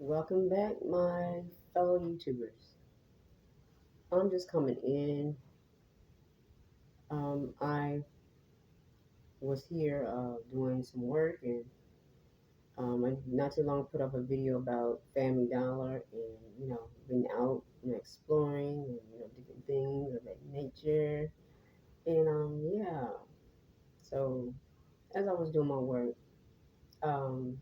Welcome back, my fellow YouTubers. I'm just coming in. I was here doing some work, and I not too long put up a video about Family Dollar and being out exploring and different things of that nature. And yeah, so as I was doing my work, um,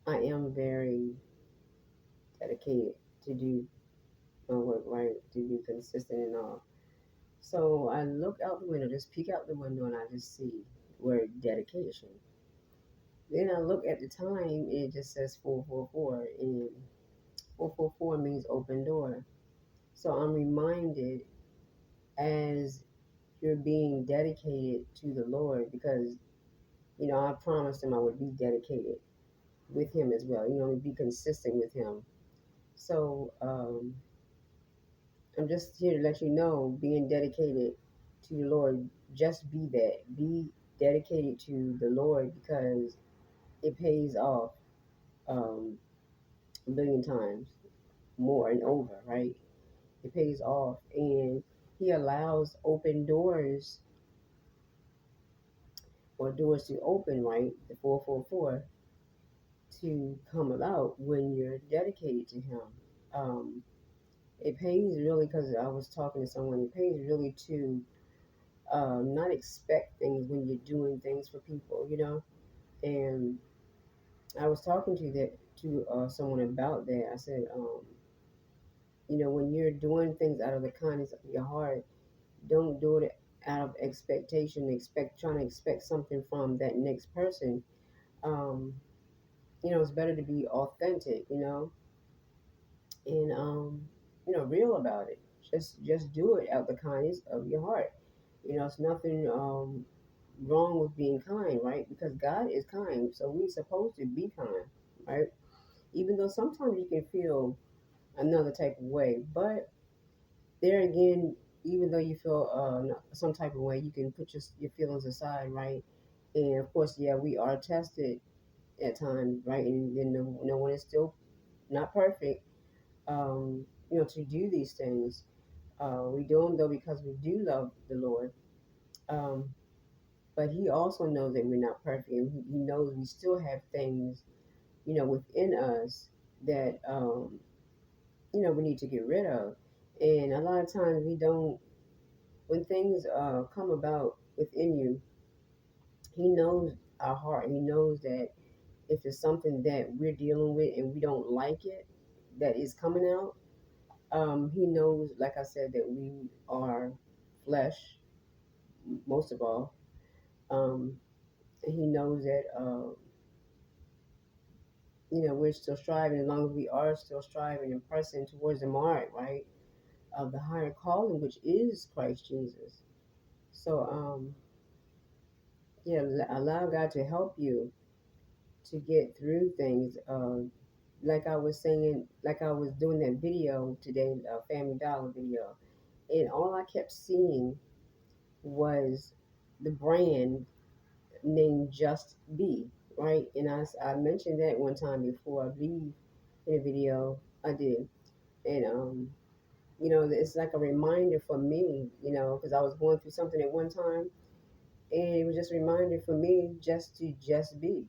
I am very dedicated to do my work right, to be consistent and all. So I look out the window, just peek out the window, and I just see word dedication. Then I look at the time, and it just says 444, and 444 means open door. So I'm reminded as you're being dedicated to the Lord, because I promised him I would be dedicated with him as well. Be consistent with him. So I'm just here to let you know, being dedicated to the Lord, just be that. Be dedicated to the Lord because it pays off um, a billion times more and over, right? It pays off. And He allows open doors or doors to open, right? The 444 to come about when you're dedicated to Him. Um, it pays really, because I was talking to someone, it pays really to not expect things when you're doing things for people. And I was talking to someone about that. I said, when you're doing things out of the kindness of your heart, don't do it out of expectation, trying to expect something from that next person. Um, it's better to be authentic, and real about it. Just do it out of the kindness of your heart. It's nothing wrong with being kind, right? Because God is kind, so we're supposed to be kind, right? Even though sometimes you can feel another type of way, but there again, even though you feel some type of way, you can put your feelings aside, right? And of course, yeah, we are tested at times, right? And then no one is still not perfect, to do these things. We do them though because we do love the Lord. Um, but He also knows that we're not perfect, and He knows we still have things, within us that we need to get rid of. And a lot of times we don't. When things come about within you, He knows our heart. He knows that if it's something that we're dealing with and we don't like it, that is coming out. He knows, like I said, that we are flesh, most of all. And He knows that, we're still striving. As long as we are still striving and pressing towards the mark, right, of the higher calling, which is Christ Jesus. So, yeah, allow God to help you to get through things. Like I was saying, like I was doing that video today, Family Dollar video, and all I kept seeing was the brand named justbe, right? And I mentioned that one time before, I believe, in a video I did. And, it's like a reminder for me, because I was going through something at one time, and it was just a reminder for me just be,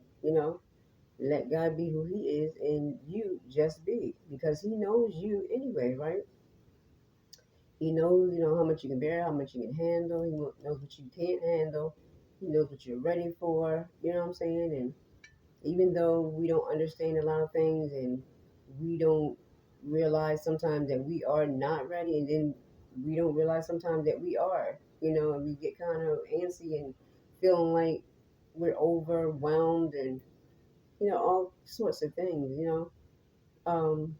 let God be who He is, and you just be, because He knows you anyway, right? He knows, how much you can bear, how much you can handle. He knows what you can't handle. He knows what you're ready for. You know what I'm saying? And even though we don't understand a lot of things, and we don't realize sometimes that we are not ready, and then we don't realize sometimes that we are, and we get kind of antsy and feeling like we're overwhelmed, and all sorts of things. Um,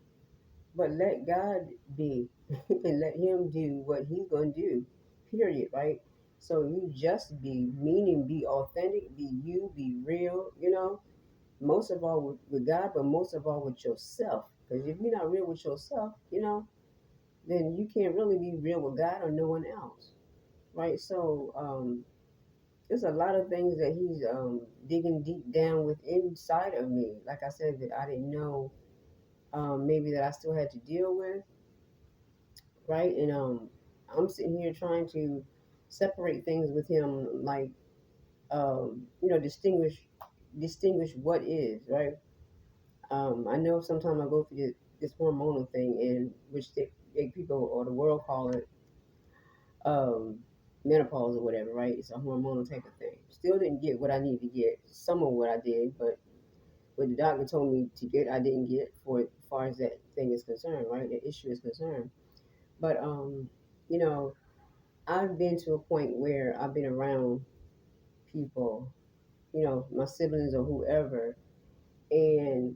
but let God be and let Him do what He's going to do, period, right? So you just be, meaning be authentic, be you, be real, most of all with God, but most of all with yourself. Because if you're not real with yourself, then you can't really be real with God or no one else, right? So, there's a lot of things that he's digging deep down within inside of me. Like I said, that I didn't know, maybe that I still had to deal with, right? And I'm sitting here trying to separate things with him, like, distinguish what is, right. I know sometimes I go through this hormonal thing, and which people or the world call it, um, menopause or whatever, right? It's a hormonal type of thing. Still didn't get what I needed to get. Some of what I did, but what the doctor told me to get, I didn't get for as far as that thing is concerned, right? The issue is concerned. But you know, I've been to a point where I've been around people, my siblings or whoever, and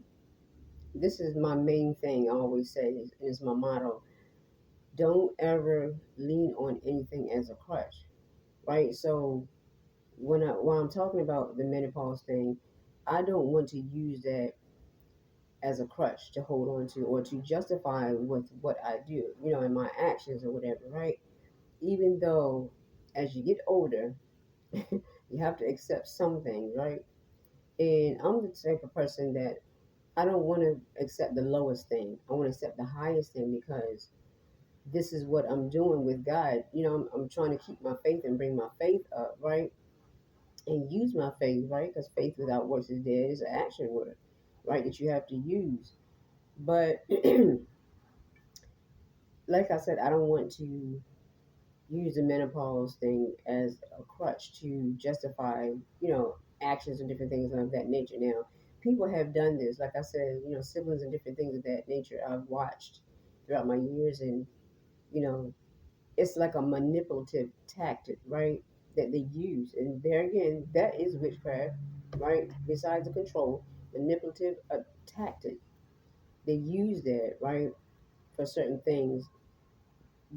this is my main thing. I always say is my motto: don't ever lean on anything as a crutch, right? So while I'm talking about the menopause thing, I don't want to use that as a crutch to hold on to or to justify with what I do, in my actions or whatever, right? Even though as you get older, you have to accept some things, right? And I'm the type of person that I don't want to accept the lowest thing. I want to accept the highest thing because this is what I'm doing with God. I'm trying to keep my faith and bring my faith up, right? And use my faith, right? Because faith without works is dead. It's an action word, right? That you have to use. But like I said, I don't want to use the menopause thing as a crutch to justify, actions and different things of that nature. Now, people have done this, like I said, siblings and different things of that nature I've watched throughout my years, and you know, it's like a manipulative tactic, right? That they use, and there again, that is witchcraft, right? Besides the control, manipulative tactic. They use that, right, for certain things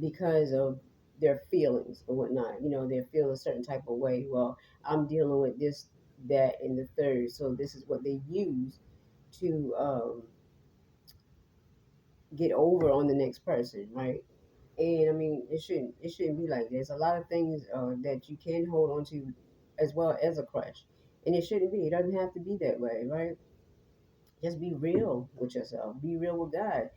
because of their feelings or whatnot. They're feeling a certain type of way. Well, I'm dealing with this, that, and the third. So this is what they use to get over on the next person, right? And I mean, it shouldn't be like this. There's a lot of things that you can hold on to as well as a crutch, and it shouldn't be. It doesn't have to be that way, right? Just be real with yourself. Be real with God.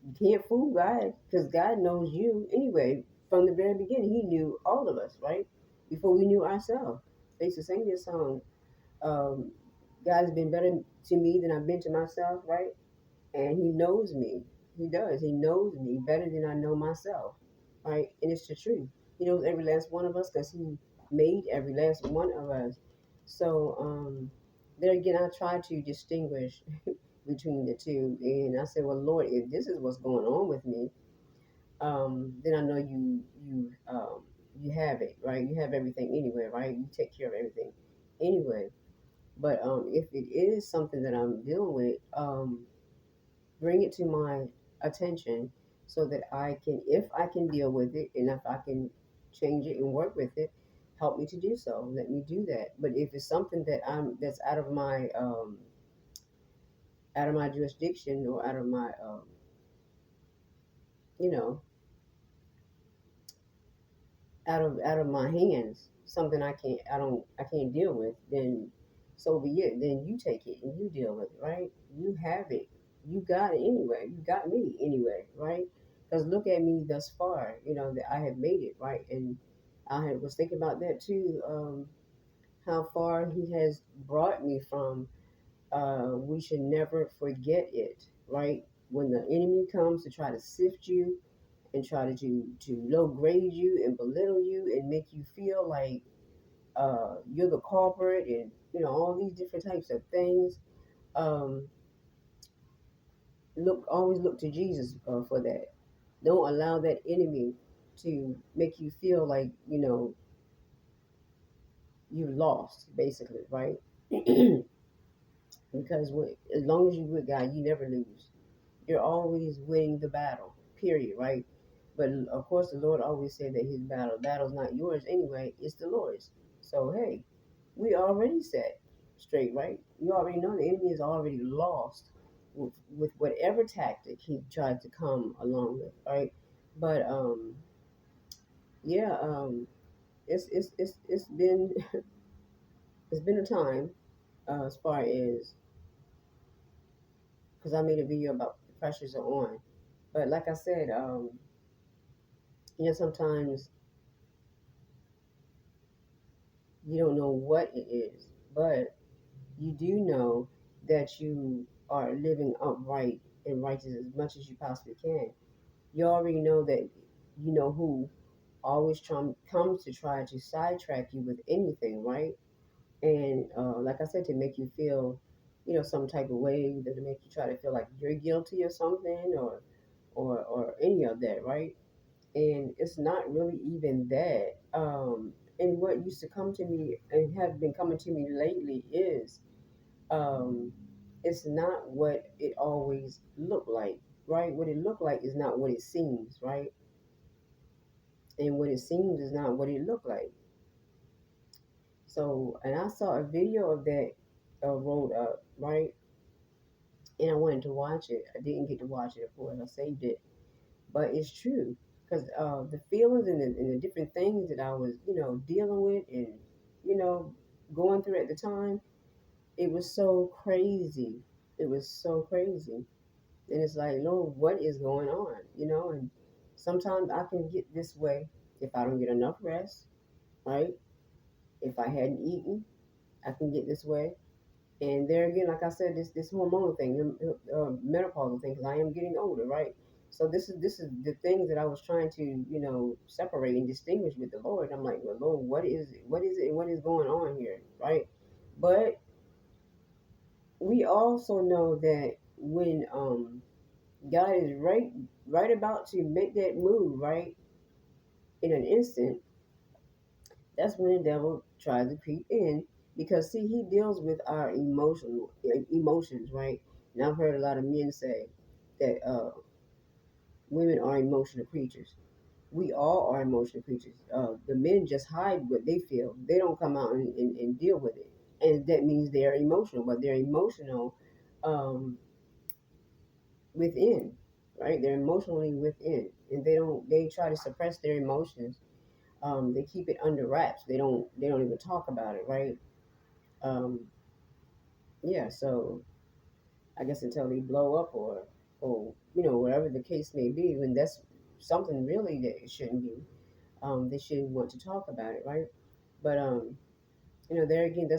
You can't fool God because God knows you anyway. From the very beginning, He knew all of us, right? Before we knew ourselves. They used to sing this song. Um, God has been better to me than I've been to myself, right? And He knows me. He does. He knows me better than I know myself, right? And it's the truth. He knows every last one of us because He made every last one of us. So there again, I try to distinguish between the two, and I said, "Well, Lord, if this is what's going on with me, then I know you have it, right? You have everything anyway, right? You take care of everything anyway. But if it is something that I'm dealing with, bring it to my attention so that if I can deal with it, and if I can change it and work with it, help me to do so. Let me do that. But if it's something that's out of my jurisdiction or out of my you know out of my hands, something I can't deal with, then so be it. Then you take it and you deal with it, right? You have it. You got it anyway. You got me anyway, right? Because look at me thus far, that I have made it, right? And was thinking about that too, how far He has brought me from. We should never forget it, right? When the enemy comes to try to sift you and try to low grade you and belittle you and make you feel like you're the culprit, and all these different types of things. Um, always look to Jesus for that. Don't allow that enemy to make you feel like you lost, basically, right? Because as long as you're with God, you never lose. You're always winning the battle, period, right? But of course, the Lord always said that His battle's not yours anyway, it's the Lord's. So, hey, we already set straight, right? You already know the enemy is already lost with whatever tactic he tried to come along with, right? But, yeah, it's been it's been a time as far as because I made a video about the pressures are on. But like I said, sometimes you don't know what it is, but you do know that you are living upright and righteous as much as you possibly can. You already know that you know who always comes to try to sidetrack you with anything, right? And like I said, to make you feel, some type of way, either to make you try to feel like you're guilty or something, or any of that, right? And it's not really even that. And what used to come to me and have been coming to me lately is, um, it's not what it always looked like, right? What it looked like is not what it seems, right? And what it seems is not what it looked like. So, and I saw a video of that rolled up, right? And I wanted to watch it. I didn't get to watch it, of course. I saved it, but it's true because the feelings and the different things that I was, dealing with and, you know, going through at the time, it was so crazy. It was so crazy, and it's like, Lord, what is going on? And sometimes I can get this way if I don't get enough rest, right? If I hadn't eaten, I can get this way. And there again, like I said, this hormonal thing, menopausal thing, because I am getting older, right? So this is the things that I was trying to separate and distinguish with the Lord. I'm like, well, Lord, what is it? What is it? What is going on here, right? But we also know that when God is right about to make that move, right, in an instant, that's when the devil tries to creep in because see he deals with our emotions, right? And I've heard a lot of men say that women are emotional creatures. We all are emotional creatures. The men just hide what they feel. They don't come out and deal with it, and that means they're emotional, but they're emotional um, within, right? They're emotionally within, and they try to suppress their emotions. They keep it under wraps. They don't even talk about it, right? Um, yeah, so I guess until they blow up or whatever the case may be, when that's something really that it shouldn't be. They shouldn't want to talk about it, right? But there again, that's